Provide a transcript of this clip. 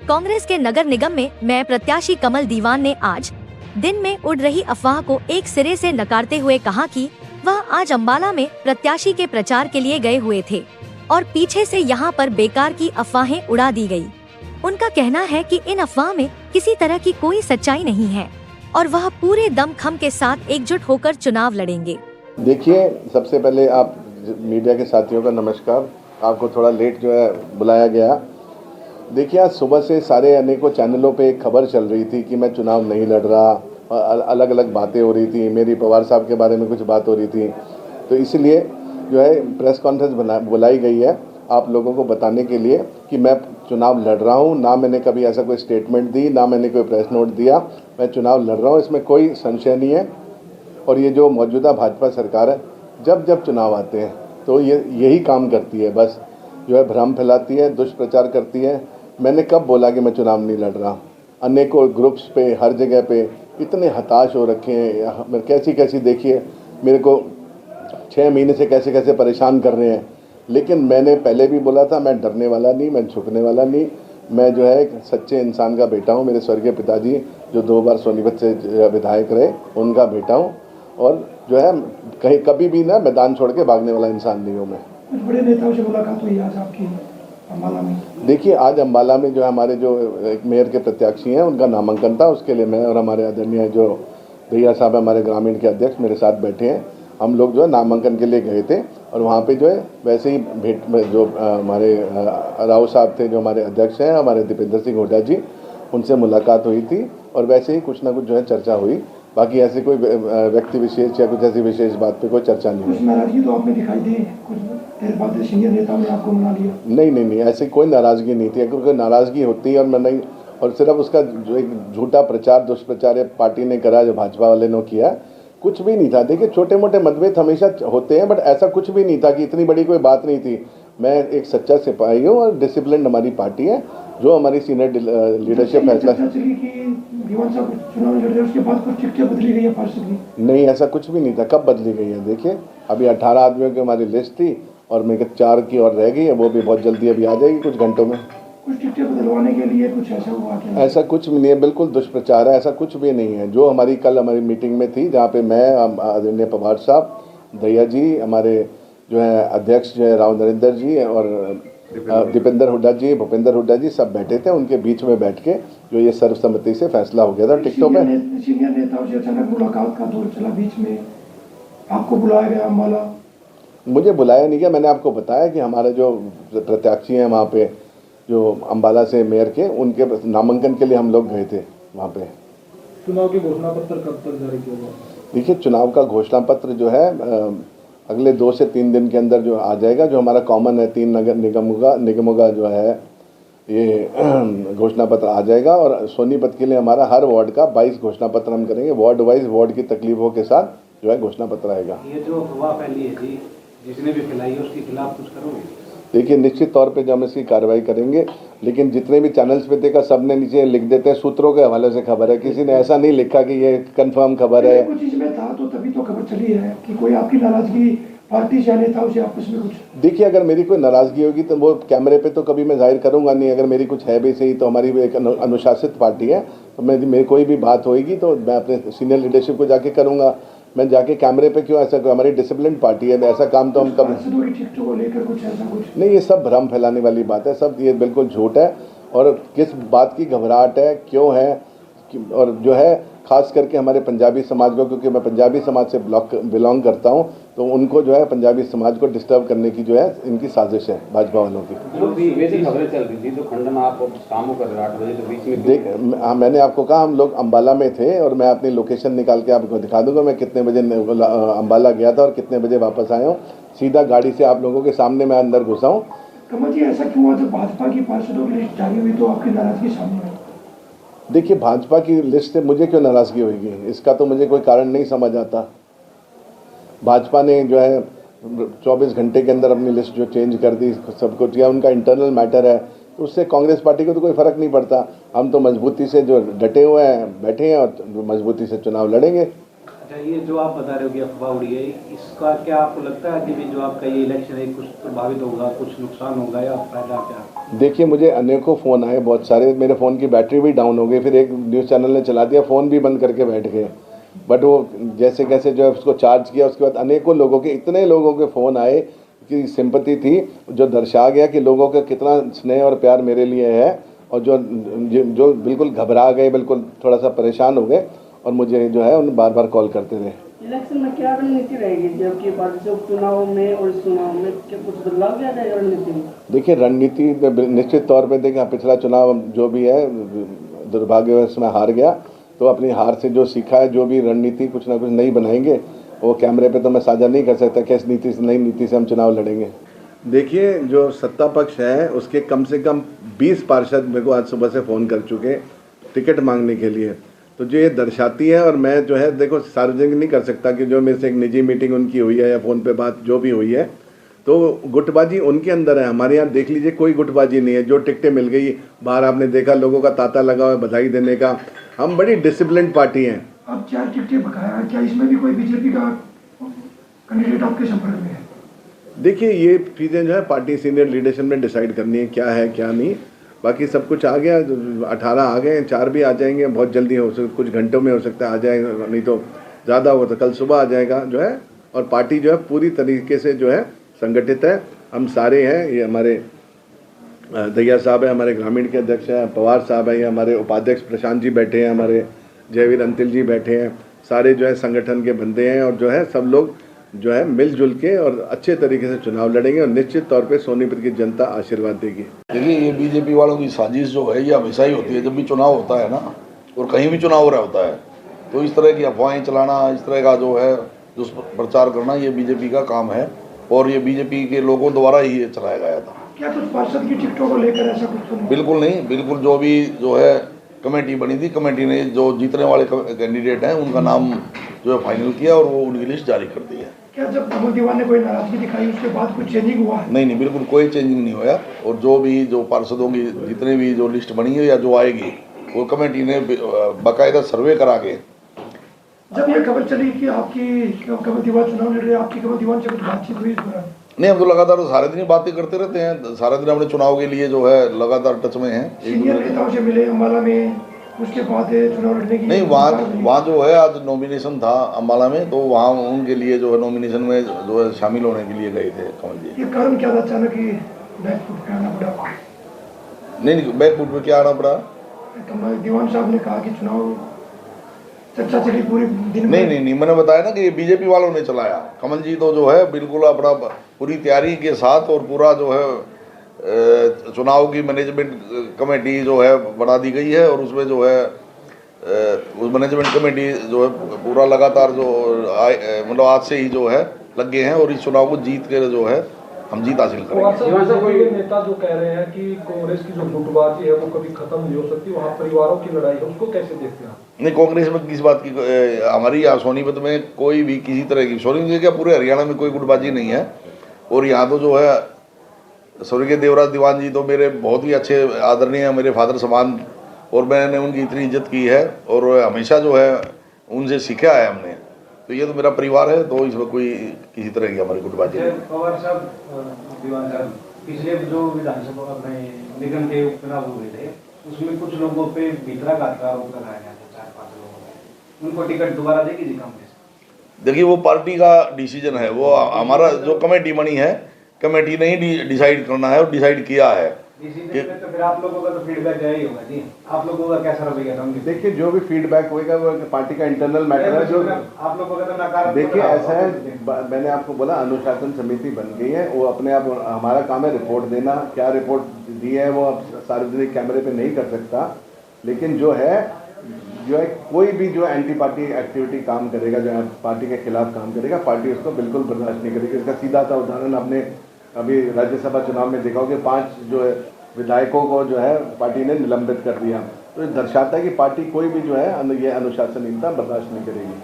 कांग्रेस के नगर निगम में मेयर प्रत्याशी कमल दीवान ने आज दिन में उड़ रही अफवाह को एक सिरे से नकारते हुए कहा कि वह आज अम्बाला में प्रत्याशी के प्रचार के लिए गए हुए थे और पीछे से यहां पर बेकार की अफवाहें उड़ा दी गई। उनका कहना है कि इन अफवाह में किसी तरह की कोई सच्चाई नहीं है और वह पूरे दमखम के साथ एकजुट होकर चुनाव लड़ेंगे। देखिए, सबसे पहले आप मीडिया के साथियों का नमस्कार। आपको थोड़ा लेट जो है बुलाया गया। देखिए, आज सुबह से सारे अनेकों चैनलों पे एक खबर चल रही थी कि मैं चुनाव नहीं लड़ रहा और अलग अलग बातें हो रही थी। मेरी पवार साहब के बारे में कुछ बात हो रही थी, तो इसलिए जो है प्रेस कॉन्फ्रेंस बुलाई गई है आप लोगों को बताने के लिए कि मैं चुनाव लड़ रहा हूँ। ना मैंने कभी ऐसा कोई स्टेटमेंट दी, ना मैंने कोई प्रेस नोट दिया। मैं चुनाव लड़ रहा हूँ, इसमें कोई संशय नहीं है। और ये जो मौजूदा भाजपा सरकार है, जब जब चुनाव आते हैं तो ये यही काम करती है, बस जो है भ्रम फैलाती है, दुष्प्रचार करती है। मैंने कब बोला कि मैं चुनाव नहीं लड़ रहा? अनेकों ग्रुप्स पे, हर जगह पे इतने हताश हो रखे हैं। कैसी कैसी देखिए, मेरे को 6 महीने से कैसे कैसे परेशान कर रहे हैं। लेकिन मैंने पहले भी बोला था, मैं डरने वाला नहीं, मैं झुकने वाला नहीं। मैं जो है एक सच्चे इंसान का बेटा हूँ। मेरे स्वर्गीय पिताजी जो 2 बार सोनीपत से विधायक रहे, उनका बेटा हूँ। और जो है कहीं कभी भी ना मैदान छोड़ के भागने वाला इंसान नहीं हूँ मैं। कुछ बड़े नेताओं से मुलाकात हुई आज आपकी अम्बाला में? देखिए, आज अम्बाला में जो हमारे जो एक मेयर के प्रत्याशी हैं, उनका नामांकन था। उसके लिए मैं और हमारे आदरणीय जो भैया साहब हमारे ग्रामीण के अध्यक्ष मेरे साथ बैठे हैं। हम लोग जो है नामांकन के लिए गए थे और वहाँ पे जो है वैसे ही भेंट में जो हमारे राव साहब थे, जो हमारे अध्यक्ष हैं, हमारे दीपेंद्र सिंह हुड्डा जी, उनसे मुलाकात हुई थी और वैसे ही कुछ ना कुछ जो है चर्चा हुई। बाकी ऐसे कोई व्यक्ति विशेष या कुछ ऐसी विशेष बात पे कोई चर्चा नहीं हुई। नाराजगी तो आपने दिखाई दी, कुछ देर बाद सीनियर नेताओं ने आपको मना लिया? नहीं, ऐसी कोई नाराजगी नहीं थी। क्योंकि नाराजगी होती है और मैं नहीं, और सिर्फ उसका जो एक झूठा प्रचार, दुष्प्रचार पार्टी ने करा, जो भाजपा वाले ने किया, कुछ भी नहीं था। देखिए, छोटे मोटे मतभेद हमेशा होते हैं, बट ऐसा कुछ भी नहीं था कि इतनी बड़ी कोई बात नहीं थी। मैं एक सच्चा सिपाही हूँ और डिसिप्लिन हमारी पार्टी है, जो हमारी सीनियर लीडरशिप फैसला। नहीं, ऐसा कुछ भी नहीं था। कब बदली गई है? देखिए, अभी 18 आदमियों की हमारी लिस्ट थी और मेरे 4 की और रह गई है, वो भी बहुत जल्दी अभी आ जाएगी, कुछ घंटों में। कुछ टिकटें बदलवाने के लिए कुछ ऐसा हुआ क्या? ऐसा कुछ भी नहीं है, बिल्कुल दुष्प्रचार है, ऐसा कुछ भी नहीं है। जो हमारी कल हमारी मीटिंग में थी, जहाँ पे मैं, आदरणीय पवार साहब, दहिया जी, हमारे जो है अध्यक्ष जो है राव नरेंद्र जी और दीपेंद्र हुड्डा जी, भूपेंद्र हुड्डा जी, सब बैठे थे। उनके बीच में बैठ के जो ये सर्वसम्मति से फैसला हो गया था टिकटों पे। सीनियर नेताओं से अचानक मुलाकात का दौर चला, बीच में आपको बुलाया गया अम्बाला? मुझे बुलाया नहीं गया। मैंने आपको बताया कि हमारे जो प्रत्याशी हैं वहाँ पे, जो अम्बाला से मेयर के, उनके नामांकन के लिए हम लोग गए थे वहाँ पे। चुनाव की घोषणा पत्र कब तक जारी किया? देखिए, चुनाव का घोषणा पत्र जो है अगले 2 से 3 दिन के अंदर जो आ जाएगा। जो हमारा कॉमन है 3 नगर निगमों का जो है ये घोषणा पत्र आ जाएगा। और सोनीपत के लिए हमारा हर वार्ड का 22 घोषणा पत्र हम करेंगे। वार्ड वाइज वार्ड की तकलीफों के साथ जो है घोषणा पत्र आएगा। ये जो अफवाह फैली है जी, जिसने भी फैलाई है, उसके खिलाफ कुछ करोगे? देखिए, निश्चित तौर पे जो हम इसकी कार्रवाई करेंगे, लेकिन जितने भी चैनल्स पे देखा, सबने नीचे लिख देते हैं सूत्रों के हवाले से खबर है। किसी ने ऐसा नहीं लिखा कि ये कंफर्म खबर है। कुछ इसमें था तो तभी तो खबर चली है कि कोई आपकी नाराजगी पार्टी से नेताओं से आपस में कुछ? देखिए, अगर मेरी कोई नाराजगी होगी तो वो कैमरे पे तो कभी मैं जाहिर करूंगा नहीं। अगर मेरी कुछ है भी सही, तो हमारी भी एक अनुशासित पार्टी है, तो मेरी कोई भी बात होगी तो मैं अपने सीनियर लीडरशिप को जाके करूंगा। मैं जाके कैमरे पे क्यों? ऐसा हमारी डिसिप्लिन पार्टी है, ऐसा काम तो हम कब नहीं। ये सब भ्रम फैलाने वाली बात है, सब ये बिल्कुल झूठ है। और किस बात की घबराहट है, क्यों है, और जो है खास करके हमारे पंजाबी समाज को, क्योंकि मैं पंजाबी समाज से बिलोंग करता हूं, तो उनको जो है पंजाबी समाज को डिस्टर्ब करने की जो है इनकी साजिश है भाजपा वालों की। जो भी वैसी खबरें चल रही थी, तो खंडन आप शाम को 8 बजे के बीच में देख, मैंने आपको कहा हम लोग अम्बाला में थे और मैं अपनी लोकेशन निकाल के आपको दिखा दूंगा मैं कितने बजे अम्बाला गया था और कितने बजे वापस आया हूँ। सीधा गाड़ी से आप लोगों के सामने मैं अंदर घुसा हूँ। कमल जी, ऐसा क्यों हुआ जब भाजपा की पार्षदों की लिस्ट जारी हुई तो आपकी नाराजगी सामने आई? देखिए, भाजपा की लिस्ट से मुझे क्यों नाराजगी होगी, इसका तो मुझे कोई कारण नहीं समझ आता। भाजपा ने जो है 24 घंटे के अंदर अपनी लिस्ट जो चेंज कर दी, सब कुछ किया, उनका इंटरनल मैटर है, तो उससे कांग्रेस पार्टी को तो कोई फर्क नहीं पड़ता। हम तो मजबूती से जो डटे हुए हैं, बैठे हैं और मजबूती से चुनाव लड़ेंगे। अच्छा, ये जो आप बता रहे हो कि अफवाह उड़ी है, इसका क्या आपको लगता है कि भी जो आपका ये इलेक्शन है कुछ प्रभावित होगा, कुछ नुकसान होगा या फायदा क्या? देखिए, मुझे अनेकों फ़ोन आए, बहुत सारे। मेरे फ़ोन की बैटरी भी डाउन हो गई, फिर एक न्यूज़ चैनल ने चला दिया, फ़ोन भी बंद करके बैठ गए। बट वो जैसे कैसे जो है उसको चार्ज किया, उसके बाद अनेकों लोगों के, इतने लोगों के फ़ोन आए कि सिंपैथी थी, जो दर्शा गया कि लोगों का कितना स्नेह और प्यार मेरे लिए है, और जो बिल्कुल घबरा गए, बिल्कुल थोड़ा सा परेशान हो गए, और मुझे जो है उन बार बार कॉल करते रहे। इलेक्शन में क्या रणनीति रहेगी, जबकि पार्टी उपचुनाव में और इस चुनाव में क्या कुछ बदलाव किया जाएगा रणनीति में? देखिए, रणनीति निश्चित तौर पे देखिए, पिछला चुनाव जो भी है दुर्भाग्यवश में हार गया, तो अपनी हार से जो सीखा है, जो भी रणनीति कुछ ना कुछ नई बनाएंगे। वो कैमरे पे तो मैं साझा नहीं कर सकता किस नीति से, नई नीति से हम चुनाव लड़ेंगे। देखिए, जो सत्ता पक्ष है उसके कम से कम 20 पार्षद मेरे को आज सुबह से फ़ोन कर चुके टिकट मांगने के लिए। तो जो ये दर्शाती है, और मैं जो है देखो सार्वजनिक नहीं कर सकता कि जो मेरे से एक निजी मीटिंग उनकी हुई है या फ़ोन पे बात जो भी हुई है, तो गुटबाजी उनके अंदर है। हमारे यहाँ देख लीजिए कोई गुटबाजी नहीं है। जो टिकटें मिल गई, बाहर आपने देखा लोगों का तांता लगा हुआ है बधाई देने का। हम बड़ी डिसिप्लिन पार्टी हैं। अब 4 टिकटें बकाया है, क्या इसमें भी कोई बीजेपी का कैंडिडेट आपके संपर्क में है? देखिए, ये चीज़ें जो है पार्टी सीनियर लीडरशिप में डिसाइड करनी है क्या नहीं। बाकी सब कुछ आ गया, 18 आ गए, 4 भी आ जाएंगे बहुत जल्दी, हो सकता कुछ घंटों में हो सकता है आ जाएगा, नहीं तो ज़्यादा हो तो कल सुबह आ जाएगा जो है। और पार्टी जो है पूरी तरीके से जो है संगठित है। हम सारे हैं, ये हमारे दहिया साहब है, हमारे ग्रामीण के अध्यक्ष हैं, पवार साहब हैं, ये हमारे उपाध्यक्ष प्रशांत जी बैठे हैं, हमारे जयवीर अंतिल जी बैठे हैं, सारे जो है संगठन के बंदे हैं। और जो है सब लोग जो है मिलजुल के और अच्छे तरीके से चुनाव लड़ेंगे, और निश्चित तौर पे सोनीपत की जनता आशीर्वाद देगी। देखिए, ये बीजेपी वालों की साजिश जो है ये हमेशा ही होती है। जब भी चुनाव होता है ना, और कहीं भी चुनाव हो रहा होता है, तो इस तरह की अफवाहें चलाना, इस तरह का जो है दुष्प्रचार करना, ये बीजेपी का काम है, और ये बीजेपी के लोगों द्वारा ही ये चलाया गया था। क्या कुछ पार्षद की टिकटों को लेकर ऐसा कुछ सुना? बिल्कुल नहीं, बिल्कुल जो भी जो है कमेटी बनी थी, कमेटी ने जो जीतने वाले कैंडिडेट हैं उनका नाम जो है फाइनल किया, और वो उनकी लिस्ट जारी कर दी है। क्या जब कमल दीवान ने कोई नाराजगी दिखाई उसके बाद कुछ चेंजिंग हुआ? नहीं, बिल्कुल कोई चेंजिंग नहीं हुआ। और जो भी जो पार्षदों की जितने भी जो लिस्ट बनी है या जो आएगी, वो कमेटी ने बाकायदा सर्वे करा के। जब ये खबर चली कि आपकी कमल दीवान चुनाव लड़ रहे हैं, आपकी कमल दीवान से कुछ बातचीत हुई इस दौरान? नहीं, हम तो लगातार सारे दिन बातें करते रहते हैं, सारे दिन अपने चुनाव के लिए जो है लगातार टच में हैं। सीनियर नेताओं से मिले अम्बाला में, उसके बाद चुनाव लड़ने की? नहीं, वहाँ जो है आज नॉमिनेशन था अम्बाला में, तो वहाँ उनके लिए जो है नॉमिनेशन में जो है शामिल होने के लिए गए थे कमल जी। ये कारण क्या था अचानक ही बैकफुट पे आना पड़ा? नहीं, बैकफुट पे क्या आना पड़ा? कमल दीवान साहब ने कहा कि चुनाव चर्चा चली पूरे दिन। नहीं, मैंने बताया ना कि ये बीजेपी वालों ने चलाया। कमल जी तो जो है बिल्कुल अपना पूरी तैयारी के साथ, और पूरा जो है चुनाव की मैनेजमेंट कमेटी जो है बना दी गई है, और उसमें जो है उस मैनेजमेंट कमेटी जो है पूरा लगातार जो मतलब आज से ही जो है लग गए हैं, और इस चुनाव को जीत कर जो है हम जीत हासिल करेंगे। कोई नेता जो कह रहे हैं कि कांग्रेस की जो गुटबाजी है वो कभी खत्म नहीं हो सकती, वहाँ परिवारों की लड़ाई है, उसको कैसे देखते हैं? नहीं, कांग्रेस में किस बात की, हमारी यहाँ सोनीपत में कोई भी किसी तरह की, सोनीपत क्या पूरे हरियाणा में कोई गुटबाजी नहीं है। और यहाँ तो जो है स्वर्गीय देवराज दीवान जी तो मेरे बहुत ही अच्छे आदरणीय हैं, मेरे फादर समान, और मैंने उनकी इतनी इज्जत की है, और हमेशा जो है उनसे सीखा है हमने। तो ये तो मेरा परिवार है, तो इसमें कोई किसी तरह की हमारी गुटबाजी नहीं। पवार साहब, दीवान साहब, पिछले जो विधानसभा अपने निगम के उपचुनाव हुए थे, उसमें कुछ लोगों पे भितराघात का आरोप लगाया गया था, 4-5 लोगों पे। उनको टिकट दोबारा देगी जी कांग्रेस? देखिए, वो पार्टी का डिसीजन है, वो हमारा जो कमेटी बनी है, कमेटी ने ही डिसाइड करना है, और डिसाइड किया है। तो फिर आप लोगों का तो फीडबैक यही होगा जी, आप लोगों का कैसा रवैया था? देखिए, जो भी फीडबैक होगा वो पार्टी का इंटरनल मैटर है। जो आप लोगों का तो नकारात्मक, देखिए ऐसा है, मैंने आपको बोला अनुशासन समिति बन गई है, वो अपने आप, हमारा काम है रिपोर्ट देना। क्या रिपोर्ट दी है वो अब सार्वजनिक कैमरे पे नहीं कर सकता, लेकिन जो है कोई भी जो एंटी पार्टी एक्टिविटी काम करेगा, जो पार्टी के खिलाफ काम करेगा, पार्टी उसको बिल्कुल बर्दाश्त नहीं करेगी। इसका सीधा सा उदाहरण आपने अभी राज्यसभा चुनाव में देखा होगा, 5 जो है विधायकों को जो है पार्टी ने निलंबित कर दिया। तो ये दर्शाता है कि पार्टी कोई भी जो है ये अनुशासनहीनता बर्दाश्त नहीं करेगी।